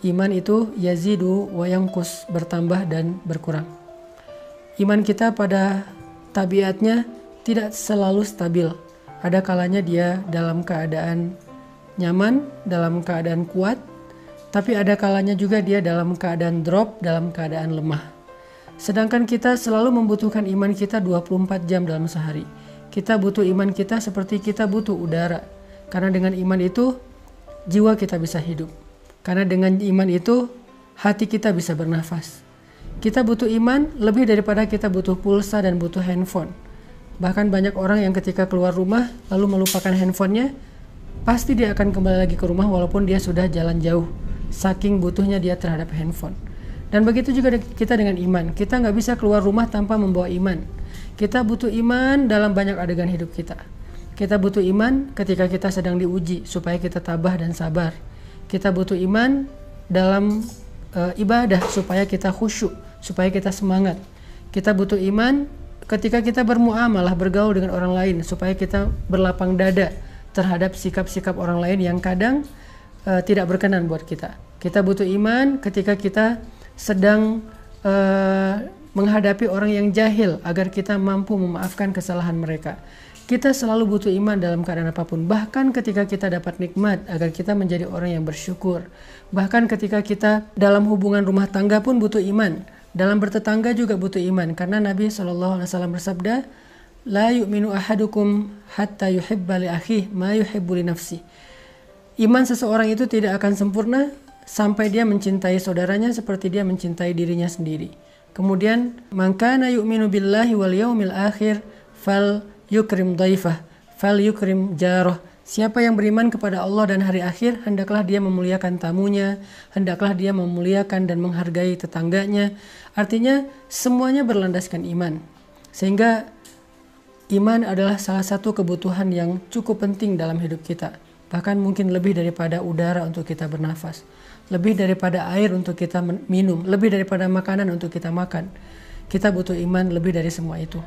iman itu yazidu wa yanqus, bertambah dan berkurang. Iman kita pada tabiatnya tidak selalu stabil. Ada kalanya dia dalam keadaan nyaman, dalam keadaan kuat, tapi ada kalanya juga dia dalam keadaan drop, dalam keadaan lemah. Sedangkan kita selalu membutuhkan iman kita 24 jam dalam sehari. Kita butuh iman kita seperti kita butuh udara. Karena dengan iman itu jiwa kita bisa hidup. Karena dengan iman itu hati kita bisa bernafas. Kita butuh iman lebih daripada kita butuh pulsa dan butuh handphone. Bahkan banyak orang yang ketika keluar rumah lalu melupakan handphonenya, pasti dia akan kembali lagi ke rumah walaupun dia sudah jalan jauh. Saking butuhnya dia terhadap handphone. Dan begitu juga kita dengan iman. Kita nggak bisa keluar rumah tanpa membawa iman. Kita butuh iman dalam banyak adegan hidup kita. Kita butuh iman ketika kita sedang diuji supaya kita tabah dan sabar. Kita butuh iman dalam ibadah supaya kita khusyuk, supaya kita semangat. Kita butuh iman ketika kita bermuamalah, bergaul dengan orang lain supaya kita berlapang dada terhadap sikap-sikap orang lain yang kadang tidak berkenan buat kita. Kita butuh iman ketika kita sedang menghadapi orang yang jahil agar kita mampu memaafkan kesalahan mereka. Kita selalu butuh iman dalam keadaan apapun. Bahkan ketika kita dapat nikmat agar kita menjadi orang yang bersyukur. Bahkan ketika kita dalam hubungan rumah tangga pun butuh iman. Dalam bertetangga juga butuh iman. Karena Nabi SAW bersabda, La yu'minu ahadukum hatta yuhibba li akhihi ma yuhibbu li nafsi. Iman seseorang itu tidak akan sempurna sampai dia mencintai saudaranya seperti dia mencintai dirinya sendiri. Kemudian, man kana yu'minu billahi wal yaumil akhir fal yukrim dhaifah, fal yukrim jarah. Siapa yang beriman kepada Allah dan hari akhir, hendaklah dia memuliakan tamunya, hendaklah dia memuliakan dan menghargai tetangganya. Artinya semuanya berlandaskan iman. Sehingga iman adalah salah satu kebutuhan yang cukup penting dalam hidup kita. Bahkan mungkin lebih daripada udara untuk kita bernafas, lebih daripada air untuk kita minum, lebih daripada makanan untuk kita makan. Kita butuh iman lebih dari semua itu.